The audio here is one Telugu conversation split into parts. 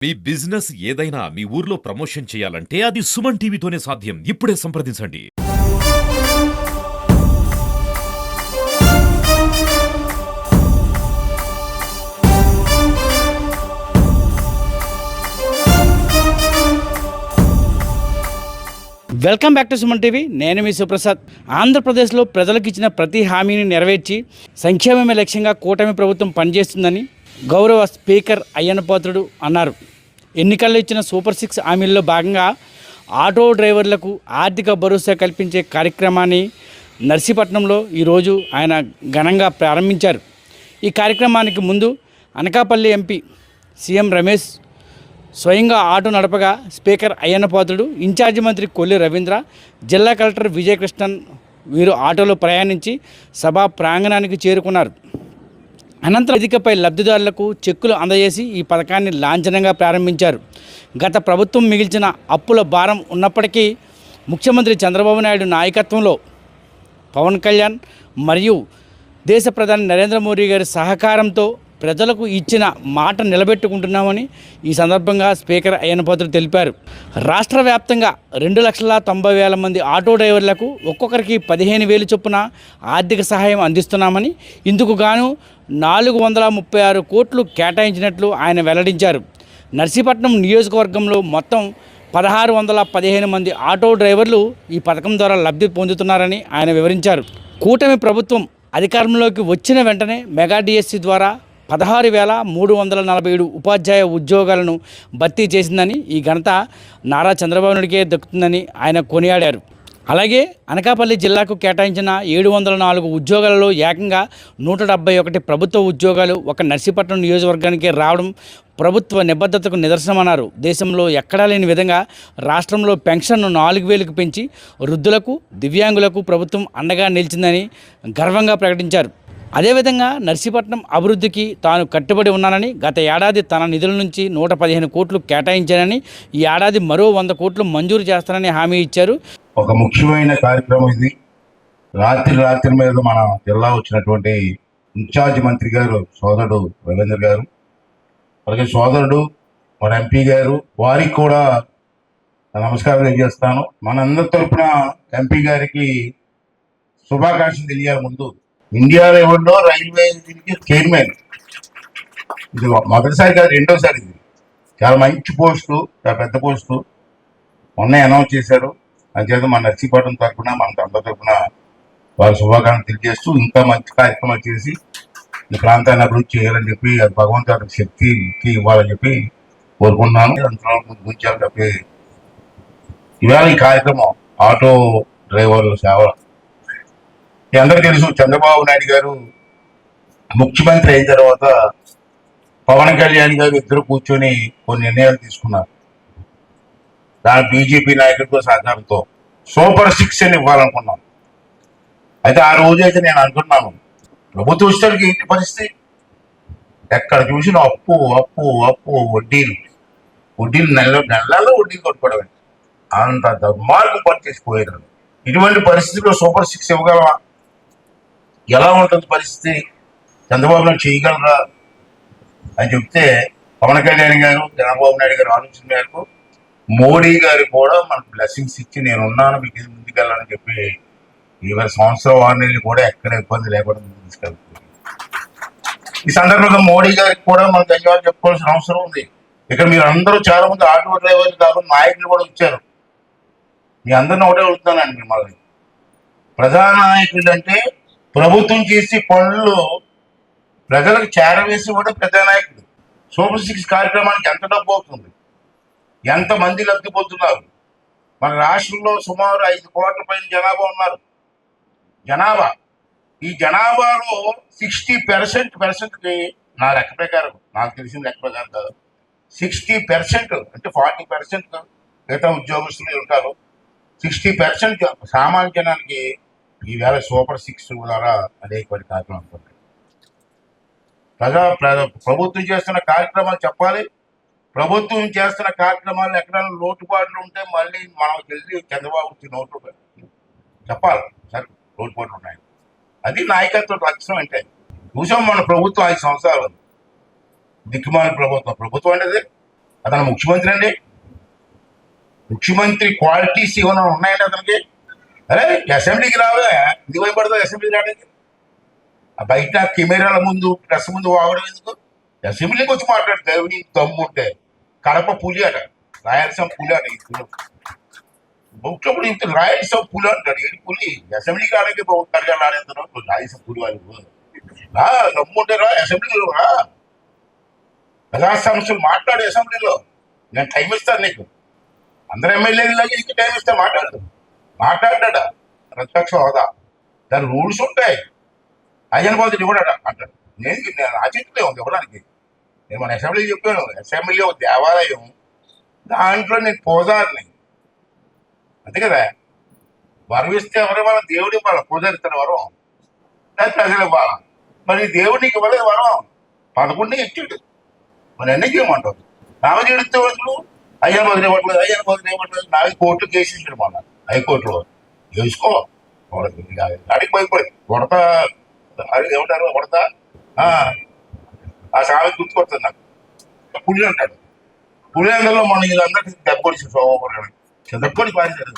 మీ బిజినెస్ ఏదైనా మీ ఊర్లో ప్రమోషన్ చేయాలంటే అది సుమన్ టీవీతోనే సాధ్యం. ఇప్పుడే సంప్రదించండి. Welcome back to Suman TV. నేను మీ సుప్రసాద్. ఆంధ్రప్రదేశ్లో ప్రజలకు ఇచ్చిన ప్రతి హామీని నెరవేర్చి సంక్షేమమే లక్ష్యంగా కూటమి ప్రభుత్వం పనిచేస్తుందని గౌరవ స్పీకర్ అయ్యన్నపాత్రుడు అన్నారు. ఎన్నికల్లో ఇచ్చిన సూపర్ 6 హామీల్లో భాగంగా ఆటో డ్రైవర్లకు ఆర్థిక భరోసా కల్పించే కార్యక్రమాన్ని నర్సీపట్నంలో ఈరోజు ఆయన ఘనంగా ప్రారంభించారు. ఈ కార్యక్రమానికి ముందు అనకాపల్లి ఎంపీ సీఎం రమేష్ స్వయంగా ఆటో నడపగా స్పీకర్ అయ్యన్నపాత్రుడు, ఇన్ఛార్జి మంత్రి కొల్లి రవీంద్ర, జిల్లా కలెక్టర్ విజయకృష్ణన్ వీరు ఆటోలో ప్రయాణించి సభా ప్రాంగణానికి చేరుకున్నారు. అనంతరం వేదికపై లబ్ధిదారులకు చెక్కులు అందజేసి ఈ పథకాన్ని లాంఛనంగా ప్రారంభించారు. గత ప్రభుత్వం మిగిల్చిన అప్పుల భారం ఉన్నప్పటికీ ముఖ్యమంత్రి చంద్రబాబు నాయుడు నాయకత్వంలో పవన్ కళ్యాణ్ మరియు దేశ ప్రధాని నరేంద్ర మోడీ గారి సహకారంతో ప్రజలకు ఇచ్చిన మాట నిలబెట్టుకుంటున్నామని ఈ సందర్భంగా స్పీకర్ అయ్యన్నపాత్రుడు తెలిపారు. రాష్ట్ర వ్యాప్తంగా 2,90,000 మంది ఆటో డ్రైవర్లకు ఒక్కొక్కరికి 15,000 చొప్పున ఆర్థిక సహాయం అందిస్తున్నామని, ఇందుకు గాను 436 కోట్లు కేటాయించినట్లు ఆయన వెల్లడించారు. నర్సీపట్నం నియోజకవర్గంలో మొత్తం 1,615 మంది ఆటో డ్రైవర్లు ఈ పథకం ద్వారా లబ్ధి పొందుతున్నారని ఆయన వివరించారు. కూటమి ప్రభుత్వం అధికారంలోకి వచ్చిన వెంటనే మెగా డిఎస్సి ద్వారా 16,347 ఉపాధ్యాయ ఉద్యోగాలను భర్తీ చేసిందని, ఈ ఘనత నారా చంద్రబాబు నాయుడికే దక్కుతుందని ఆయన కొనియాడారు. అలాగే అనకాపల్లి జిల్లాకు కేటాయించిన 704 ఉద్యోగాలలో ఏకంగా 171 ప్రభుత్వ ఉద్యోగాలు ఒక నర్సీపట్నం నియోజకవర్గానికి రావడం ప్రభుత్వ నిబద్ధతకు నిదర్శనమన్నారు. దేశంలో ఎక్కడా లేని విధంగా రాష్ట్రంలో పెన్షన్ను 4,000కు పెంచి వృద్ధులకు, దివ్యాంగులకు ప్రభుత్వం అండగా నిలిచిందని గర్వంగా ప్రకటించారు. అదేవిధంగా నర్సీపట్నం అభివృద్ధికి తాను కట్టుబడి ఉన్నానని, గత ఏడాది తన నిధుల నుంచి 115 కోట్లు కేటాయించానని, ఈ ఏడాది మరో 100 కోట్లు మంజూరు చేస్తానని హామీ ఇచ్చారు. ఒక ముఖ్యమైన కార్యక్రమం ఇది. రాత్రి మీద మన జిల్లా వచ్చినటువంటి ఇన్ఛార్జ్ మంత్రి గారు సోదరుడు రవీంద్ర గారు, అలాగే సోదరుడు మన ఎంపీ గారు, వారికి కూడా నమస్కారం తెలియజేస్తాను. మనందరి తరఫున ఎంపీ గారికి శుభాకాంక్షలు తెలియాలి. ముందు ఇండియా లెవెల్లో రైల్వే చైర్మన్, ఇది మొదటిసారి కాదు, రెండోసారి. ఇది చాలా మంచి పోస్టు, చాలా పెద్ద పోస్టు. మొన్నే అనౌన్స్ చేశారు. అంచేత మన నర్సీపట్నం తరఫున, మన అందరి తరఫున వారి శుభాకాంక్షలు తెలియజేస్తూ ఇంకా మంచి కార్యక్రమాలు చేసి ఈ ప్రాంతాన్ని అభివృద్ధి చేయాలని చెప్పి, అది భగవంతుడి శక్తికి ఇవ్వాలని చెప్పి కోరుకుంటున్నాను. అందులో గురించాలి తప్పి ఇవాళ ఈ కార్యక్రమం ఆటో డ్రైవర్ల సేవ. అందరికీ తెలుసు, చంద్రబాబు నాయుడు గారు ముఖ్యమంత్రి అయిన తర్వాత పవన్ కళ్యాణ్ గారు ఇద్దరు కూర్చొని కొన్ని నిర్ణయాలు తీసుకున్నారు. దాని బీజేపీ నాయకులతో సహకారంతో సూపర్ 6 అని ఇవ్వాలనుకున్నాం. అయితే ఆ రోజైతే నేను అనుకున్నాను, ప్రభుత్వ ఉద్యోగులకి ఏంటి పరిస్థితి, ఎక్కడ చూసిన అప్పు అప్పు అప్పు, వడ్డీలు నెలలో వడ్డీలు కొట్టుకోవడమే. అంత దుర్మార్గం పనిచేసిపోయారు. ఇటువంటి పరిస్థితుల్లో సూపర్ 6 ఇవ్వగలమా? ఎలా ఉంటుంది పరిస్థితి? చంద్రబాబు నాయుడు చేయగలరా అని చెప్తే పవన్ కళ్యాణ్ గారు, చంద్రబాబు నాయుడు గారు ఆలోచన మేరకు మోడీ గారు కూడా మనకు బ్లెస్సింగ్స్ ఇచ్చి నేను ఉన్నాను, మీకు ఇది ముందుకెళ్ళాలని చెప్పి ఇవాళ సంవత్సరం 6 నెలలు కూడా ఎక్కడ ఇబ్బంది లేకుండా ముందుకు తీసుకెళ్తుంది. ఈ సందర్భంగా మోడీ గారికి కూడా మనం ధన్యవాదాలు చెప్పుకోవాల్సిన అవసరం ఉంది. ఇక్కడ మీరు అందరూ చాలా మంది ఆటో డ్రైవర్లు కాకుండా నాయకులు కూడా వచ్చారు. మీ అందరిని ఒకటే అడుగుతానండి మిమ్మల్ని, ప్రధాన నాయకులు అంటే ప్రభుత్వం చేసి పనులు ప్రజలకు చేరవేసి కూడా ప్రధాన నాయకుడు. సూపర్ 6 కార్యక్రమానికి ఎంత డబ్బు అవుతుంది, ఎంతమంది లబ్ధి పొందుతున్నారు? మన రాష్ట్రంలో సుమారు 5 కోట్ల పైన జనాభా ఉన్నారు. ఈ జనాభాలో 60%కి నా లెక్క ప్రకారం, నాకు తెలిసిన లెక్క ప్రకారం కాదు, 60% అంటే 40% మిగతా ఉద్యోగస్తులు ఉంటారు. 60% సామాన్య జనానికి ఈవేళ సూపర్ 6 ద్వారా అనేక కార్యక్రమాలు ఉంటాయి. ప్రభుత్వం చేస్తున్న కార్యక్రమాలు చెప్పాలి. ప్రభుత్వం చేస్తున్న కార్యక్రమాలు ఎక్కడైనా లోటుపాట్లు ఉంటే మళ్ళీ మనం వెళ్ళి చంద్రబాబు నోటు చెప్పాలి, సరే లోటుపాట్లు ఉన్నాయి. అది నాయకత్వ లక్ష్యం. అంటే చూసాం మన ప్రభుత్వం 5 సంవత్సరాలు దిక్కుమాలి ప్రభుత్వం అంటే అతను ముఖ్యమంత్రి అండి. ముఖ్యమంత్రి క్వాలిటీస్ ఏమైనా ఉన్నాయండి అతనికి? అరే అసెంబ్లీకి రావే, ఇది భయపడతావు అసెంబ్లీకి రావడానికి? ఆ బయట కెమెరాల ముందు ప్రెస్ ముందు వాగడం ఎందుకు? అసెంబ్లీకి వచ్చి మాట్లాడితే నీకు దమ్ము ఉంటే. కడప పులి అట, రాయలసీమ పులి అట. ముఖ్యమంత్రి ఇంత రాయలసీమ పులి అంటాడు. ఏంటి పులి? అసెంబ్లీకి రావడానికి కడగాలి ఆడేస్తున్నావు, రాయలసీమ పులి వాళ్ళు దమ్ము ఉంటే రా అసెంబ్లీలో రా, ప్రజా సమస్యలు మాట్లాడే అసెంబ్లీలో. నేను టైం ఇస్తాను నీకు. అందరు ఎమ్మెల్యేలకి నీకు టైం ఇస్తే మాట్లాడ్డా ప్రతిపక్ష హోదా, దాని రూల్స్ ఉంటాయి. అయ్యన బాధలు ఇవ్వడట అంటాడు. నేను ఆచిత్తులే ఉంది ఇవ్వడానికి. నేను మన అసెంబ్లీ చెప్పాను, అసెంబ్లీ ఒక దేవాలయం, దాంట్లో నేను పూజారిని, అంతే కదా. వరం ఇస్తే ఎవరి వాళ్ళ దేవుడి ఇవ్వాలి, పూజారి ఇస్తాడు వరం, అది ప్రజలు ఇవ్వాలి. మరి దేవుడికి ఇవ్వలేదు వరం, 11 ఇచ్చాడు. మరి ఎన్ని చేయమంటావు? నామది ఎడితే వాళ్ళు అయ్యన బదులు ఇవ్వట్లేదు, నాలుగు కోర్టులు కేసు ఇచ్చాడు మొన్న హైకోర్టులో. వేసుకో అడిగి పోయిపోయి కొడతా, ఏమంటారు కొడతా, ఆ సామెత గుర్తుకొస్తుంది నాకు. పులి అంటాడు. పులిందల్లో మన వీళ్ళందరికీ దెబ్బొడిచి సోమవారం దెబ్బొడి పారించాడు.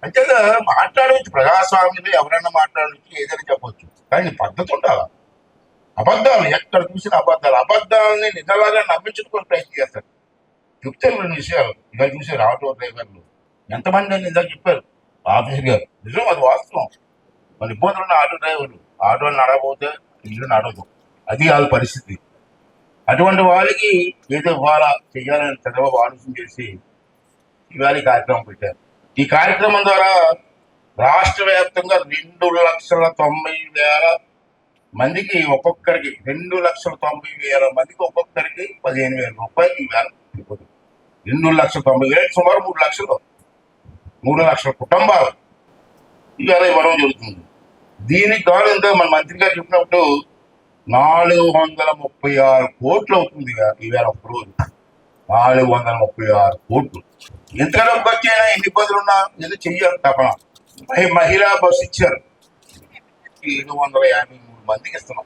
అంతేగా మాట్లాడవచ్చు, ప్రజాస్వామ్యంలో ఎవరైనా మాట్లాడవచ్చు, ఏదైనా చెప్పవచ్చు, కానీ పద్ధతి ఉండాలి. అబద్ధాలు ఎక్కడ చూసిన అబద్ధాలని నిజంగా నమ్మించుకొని ప్రయత్నం చేస్తారు. చెప్తారు 2 విషయాలు. ఇలా చూసారు ఆటో డ్రైవర్లు ఎంతమంది అని ఇందాక చెప్పారు ఆఫీసర్ గారు. నిజం, అది వాస్తవం. మన ఇబ్బందులు ఉన్న ఆటో డ్రైవర్లు, ఆటోలు నడవబోతే ఇల్లు నడవదు, అది వాళ్ళ పరిస్థితి. అటువంటి వాళ్ళకి ఏదో ఇవ్వాలా చెయ్యాలని చంద్రబాబు ఆలోచన చేసి ఇవాళ ఈ కార్యక్రమం పెట్టారు. ఈ కార్యక్రమం ద్వారా రాష్ట్ర వ్యాప్తంగా 2,90,000 మందికి ఒక్కొక్కరికి 2,90,000 మందికి ఒక్కొక్కరికి 15,000 రూపాయలు ఈవేళ ఇవ్వదు. 2,90,000 సుమారు 3 లక్షలు, 3 లక్షల కుటుంబాలు ఈవేళ ఇవ్వడం జరుగుతుంది. దీనికి ద్వారా ఇంత మన మంత్రి గారు చెప్పినప్పుడు 436 కోట్లు అవుతుంది ఈవేళ ఒక రోజు. 436 కోట్లు. ఎంతకన్నా వచ్చైనా ఎన్ని ఇబ్బందులు ఉన్నా ఏదో చెయ్యాలి తపన. మహిళా బస్సు ఇచ్చారు, 753 మందికి ఇస్తున్నాం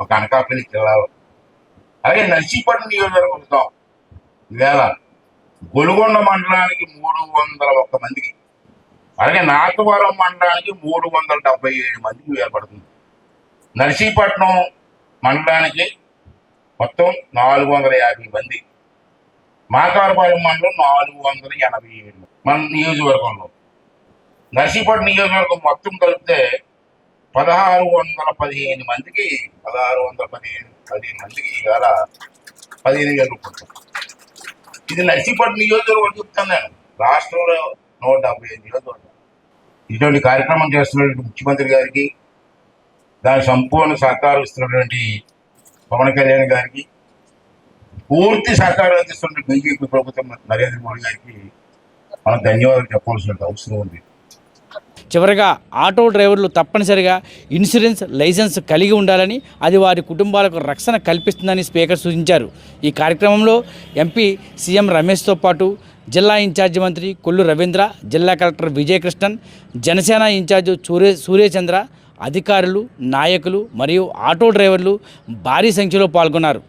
ఒక అనకాపల్లి జిల్లాలో. అలాగే నర్సీపట్నం నియోజకవర్గం ఉంటాం ఈవేళ గొలుగొండ మండలానికి 301 మందికి, అలాగే నాగవరం మండలానికి 377 మందికి ఏర్పడుతుంది. నర్సీపట్నం మండలానికి మొత్తం 450 మంది, మాకారపాలెం మండలం 487 మన నియోజకవర్గంలో. నర్సీపట్నం నియోజకవర్గం మొత్తం కలిపితే 1,615 మందికి 1,615 మందికి ఇవాళ 15,000 రూపాయలు. ఇది నర్సీపట్నం నియోజకవర్గం చెప్తాను నేను. రాష్ట్రంలో 175 నియోజకవర్గం. ఇటువంటి కార్యక్రమం చేస్తున్నటువంటి ముఖ్యమంత్రి గారికి, దాని సంపూర్ణ సహకారం ఇస్తున్నటువంటి పవన్ కళ్యాణ్ గారికి, పూర్తి సహకారం అందిస్తున్న బీజేపీ ప్రభుత్వం నరేంద్ర మోడీ గారికి మనం ధన్యవాదాలు చెప్పాల్సిన అవసరం ఉంది. చివరగా ఆటో డ్రైవర్లు తప్పనిసరిగా ఇన్సూరెన్స్ లైసెన్స్ కలిగి ఉండాలని, అది వారి కుటుంబాలకు రక్షణ కల్పిస్తుందని స్పీకర్ సూచించారు. ఈ కార్యక్రమంలో ఎంపీ సీఎం రమేష్తో పాటు జిల్లా ఇన్ఛార్జి మంత్రి కొల్లు రవీంద్ర, జిల్లా కలెక్టర్ విజయకృష్ణన్, జనసేన ఇన్ఛార్జి సూర్యచంద్ర, అధికారులు, నాయకులు మరియు ఆటో డ్రైవర్లు భారీ సంఖ్యలో పాల్గొన్నారు.